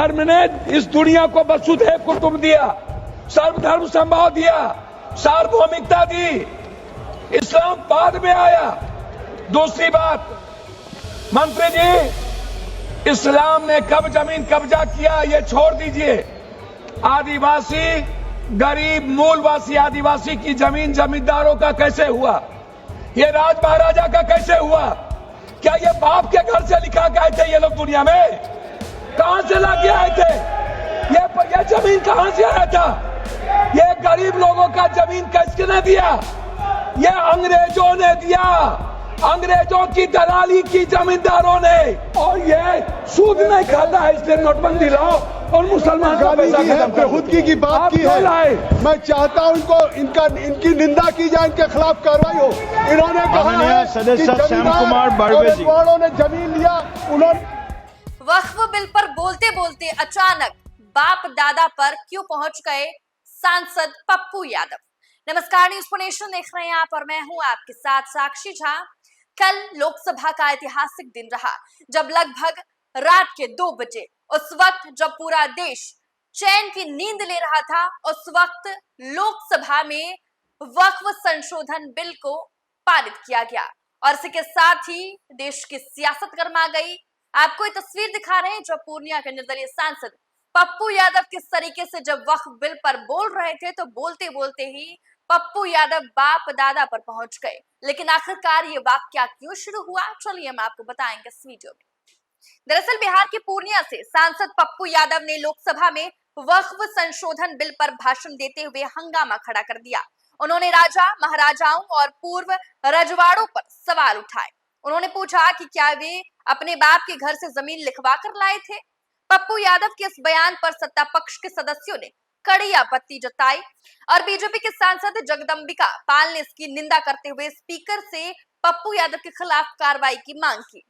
धर्म ने इस दुनिया को वसुधैव कुटुंब दिया, सर्वधर्म संभाव दिया, सार्वभौमिकता दी। इस्लाम बाद में आया। दूसरी बात, मंत्री जी, इस्लाम ने कब जमीन कब्जा किया ये छोड़ दीजिए। आदिवासी, गरीब मूलवासी आदिवासी की जमीन जमींदारों का कैसे हुआ? ये राज महाराजा का कैसे हुआ? क्या ये बाप के घर से लिखा के आए थे ये लोग दुनिया में? कहां से लाके आए थे? ये जमीन कहां से आया था? ये गरीब लोगों का जमीन किसने दिया? ये अंग्रेजों ने दिया, अंग्रेजों की दलाली की जमींदारों ने। और ये सूद नहीं खाता है, इसलिए नोटबंदी लाओ और मुसलमान का पैसा खत्म कर। खुदकी की बात की है। मैं चाहता हूं इनकी निंदा की जाए, इनके खिलाफ कार्रवाई हो। इन्होंने कहा है सदस्य श्याम कुमार बड़वे जी ने जमीन लिया। उन्होंने वक्फ बिल पर बोलते बोलते अचानक बाप दादा पर क्यों पहुंच गए सांसद पप्पू यादव। नमस्कार, न्यूज़ फॉर नेशन देख रहे हैं आप और मैं हूं आपके साथ साक्षी झा। कल लोकसभा का ऐतिहासिक दिन रहा, जब लगभग रात के 2 बजे, उस वक्त जब पूरा देश चैन की नींद ले रहा था, उस वक्त लोकसभा में वक्फ संशोधन बिल को पारित किया गया और इसी के साथ ही देश की सियासत गर्मा गई। आपको ये तस्वीर दिखा रहे हैं जब पूर्णिया के निर्दलीय सांसद पप्पू यादव किस तरीके से जब वक्फ बिल पर बोल रहे थे तो बोलते बोलते ही पप्पू यादव बाप दादा पर पहुंच गए। लेकिन आखिरकार ये वाकया क्यों शुरू हुआ, चलिए हम आपको बताएंगे इस वीडियो में। दरअसल बिहार के पूर्णिया से सांसद पप्पू यादव ने लोकसभा में वक्फ संशोधन बिल पर भाषण देते हुए हंगामा खड़ा कर दिया। उन्होंने राजा महाराजाओं और पूर्व रजवाड़ों पर सवाल उठाए। उन्होंने पूछा कि क्या वे अपने बाप के घर से जमीन लिखवा कर लाए थे। पप्पू यादव के इस बयान पर सत्ता पक्ष के सदस्यों ने कड़ी आपत्ति जताई और बीजेपी के सांसद जगदंबिका पाल ने इसकी निंदा करते हुए स्पीकर से पप्पू यादव के खिलाफ कार्रवाई की मांग की।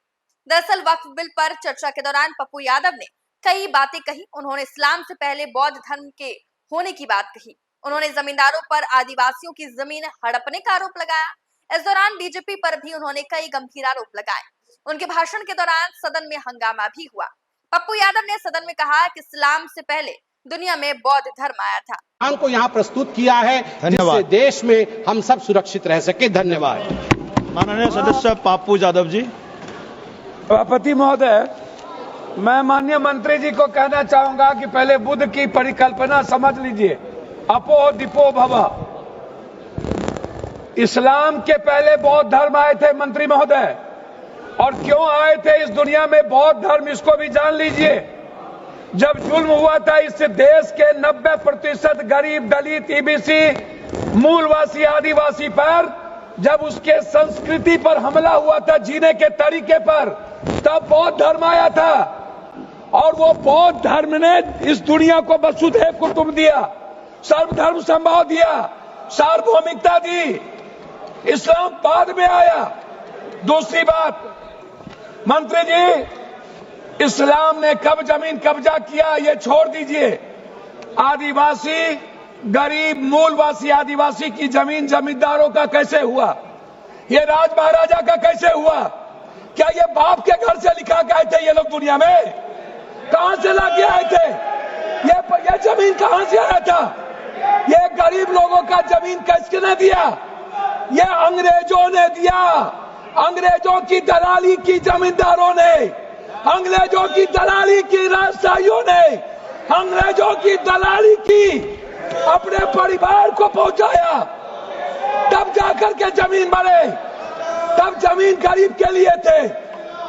दरअसल वक्फ बिल पर चर्चा के दौरान पप्पू यादव ने कई बातें कही। उन्होंने इस्लाम से पहले बौद्ध धर्म के होने की बात कही। उन्होंने जमींदारों पर आदिवासियों की जमीन हड़पने का आरोप लगाया। इस दौरान बीजेपी पर भी उन्होंने कई गंभीर आरोप लगाए। उनके भाषण के दौरान सदन में हंगामा भी हुआ। पप्पू यादव ने सदन में कहा कि इस्लाम से पहले दुनिया में बौद्ध धर्म आया था। को यहाँ प्रस्तुत किया है जिससे देश में हम सब सुरक्षित रह सके। धन्यवाद। माननीय सदस्य पप्पू यादव जी। सभापति महोदय, मैं माननीय मंत्री जी को कहना चाहूंगा कि पहले बुद्ध की परिकल्पना समझ लीजिए, अपो दीपो भव। इस्लाम के पहले बौद्ध धर्म आए थे मंत्री महोदय, और क्यों आए थे इस दुनिया में बौद्ध धर्म, इसको भी जान लीजिए। जब जुल्म हुआ था इस देश के 90% गरीब, दलित, ईबीसी, मूलवासी, आदिवासी पर, जब उसके संस्कृति पर हमला हुआ था, जीने के तरीके पर, तब बौद्ध धर्म आया था। और वो बौद्ध धर्म ने इस दुनिया को वसुधैव कुटुंब दिया, सर्वधर्म संभाव दिया, सार्वभौमिकता दी। इस्लाम बाद में आया। दूसरी बात, मंत्री जी, इस्लाम ने कब जमीन कब्जा किया ये छोड़ दीजिए। आदिवासी, गरीब मूलवासी आदिवासी की जमीन जमींदारों का कैसे हुआ? ये राज महाराजा का कैसे हुआ? क्या ये बाप के घर से लिखा के आए थे ये लोग दुनिया में? कहां से लाके आए थे? ये जमीन कहां से आया था? ये गरीब लोगों का जमीन किसने दिया? ये अंग्रेजों ने दिया, अंग्रेजों की दलाली की जमींदारों ने, अंग्रेजों की दलाली की राजशाहियों ने, अंग्रेजों की दलाली की अपने परिवार को पहुंचाया, तब जाकर के जमीन बने, तब जमीन गरीब के लिए थे।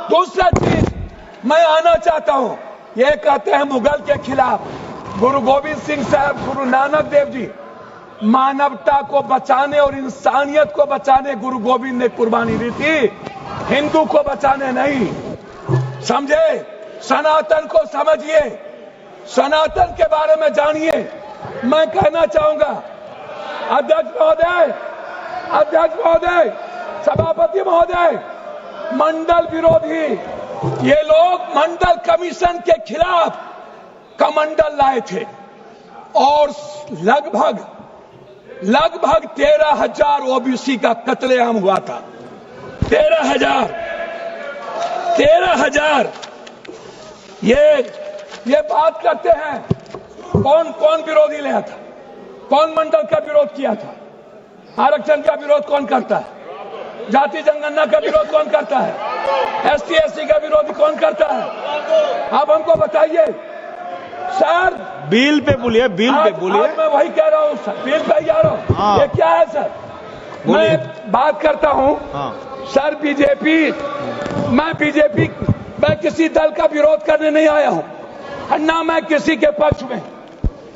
दूसरा चीज मैं आना चाहता हूं, ये कहते हैं मुगल के खिलाफ। गुरु गोविंद सिंह साहब, गुरु नानक देव जी मानवता को बचाने और इंसानियत को बचाने गुरु गोविंद ने कुर्बानी दी थी, हिंदू को बचाने नहीं। समझे? सनातन को समझिए, सनातन के बारे में जानिए। मैं कहना चाहूंगा अध्यक्ष महोदय, सभापति महोदय, मंडल विरोधी ये लोग मंडल कमीशन के खिलाफ कमंडल लाए थे और लगभग 13,000 ओबीसी का कत्लेआम हुआ था। 13,000 ये ये बात करते हैं कौन कौन विरोधी लिया था, कौन मंडल का विरोध किया था, आरक्षण का विरोध कौन करता है, जाति जनगणना का विरोध कौन करता है, ST SC का विरोध कौन करता है? आप हमको बताइए सर। बिल पे बोलिए, बिल पे बोलिए। मैं वही कह रहा हूँ सर, बिल पे जा रहा हूँ। हाँ। ये क्या है सर? मैं बात करता हूँ सर बीजेपी, मैं किसी दल का विरोध करने नहीं आया हूँ, ना मैं किसी के पक्ष में।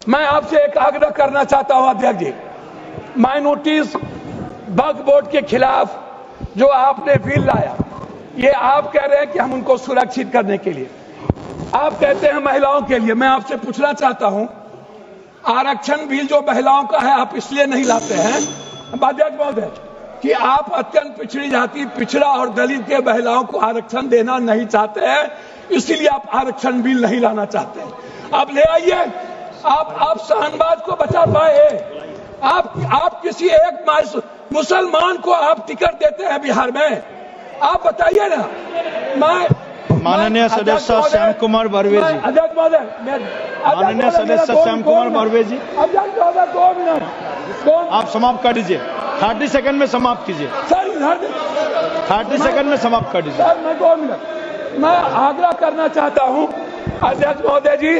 मैं आपसे एक आग्रह करना चाहता हूँ अध्यक्ष जी, माइनॉरिटीज वक्फ बोर्ड के खिलाफ जो आपने बिल लाया, ये आप कह रहे हैं कि हम उनको सुरक्षित करने के लिए, आप कहते हैं महिलाओं के लिए। मैं आपसे पूछना चाहता हूं, आरक्षण बिल जो महिलाओं का है आप इसलिए नहीं लाते हैं अध्यक्ष महोदय कि आप अत्यंत पिछड़ी जाति, पिछड़ा और दलित के महिलाओं को आरक्षण देना नहीं चाहते हैं, इसीलिए आप आरक्षण बिल नहीं लाना चाहते हैं। आप ले आइए, आप शाहनवाज को बचा पाए, आप किसी एक मुसलमान को आप टिकट देते हैं बिहार में, आप बताइए ना। माननीय सदस्य श्याम कुमार बर्वे जी, अध्यक्ष महोदय, माननीय सदस्य श्याम कुमार बर्वे जी, अध्यक्ष महोदय 2 मिनट, आप समाप्त कर दीजिए, 30 सेकंड में समाप्त कीजिए, सर 30 सेकंड में समाप्त कर दीजिए। सर मैं 2 मिनट, मैं आग्रह करना चाहता हूं अध्यक्ष महोदय जी,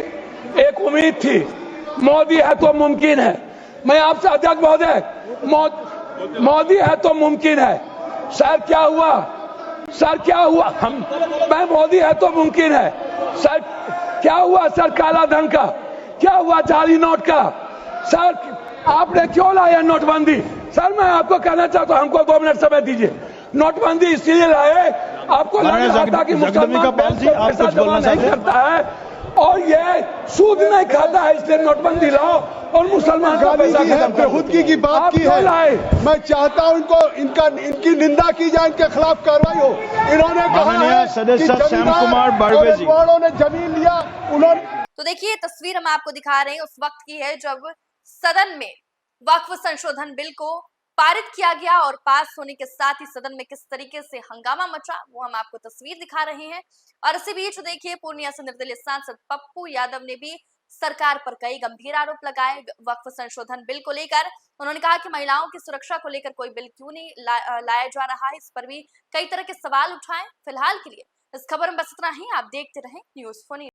एक उम्मीद थी, मोदी है तो मुमकिन है। मैं आपसे अध्यक्ष महोदय, मोदी है तो मुमकिन है। सर क्या हुआ, सर क्या हुआ, मैं मोदी है तो मुमकिन है। सर क्या हुआ, सर काला धन का क्या हुआ, जाली नोट का, सर आपने क्यों लाया नोटबंदी? सर मैं आपको कहना चाहता हूं, हमको 2 मिनट समय दीजिए। नोटबंदी इसीलिए लाए, आपको लग रहा था कि मुसलमान पैसा जमा नहीं करता है और ये सूद नहीं खाता है, इसलिए नोटबंदी लाओ और मुसलमान का पैसा बेखुदगी की बात की है। मैं चाहता हूं इनकी निंदा की जाए, इनके खिलाफ कार्रवाई हो। इन्होंने कहा है सदस्य श्याम कुमार बर्वे जी, ने जमीन लिया, उन्होंने। तो देखिए तस्वीर हम आपको दिखा रहे हैं उस वक्त की है जब सदन में वक्फ संशोधन बिल को पारित किया गया और पास होने के साथ ही सदन में किस तरीके से हंगामा मचा वो हम आपको तस्वीर दिखा रहे हैं। और इसी बीच देखिए पूर्णिया से निर्दलीय सांसद पप्पू यादव ने भी सरकार पर कई गंभीर आरोप लगाए वक्फ संशोधन बिल को लेकर। उन्होंने कहा कि महिलाओं की सुरक्षा को लेकर कोई बिल क्यों नहीं लाया जा रहा है, इस पर भी कई तरह के सवाल उठाए। फिलहाल के लिए इस खबर में बस इतना ही, आप देखते रहें न्यूज़ 4।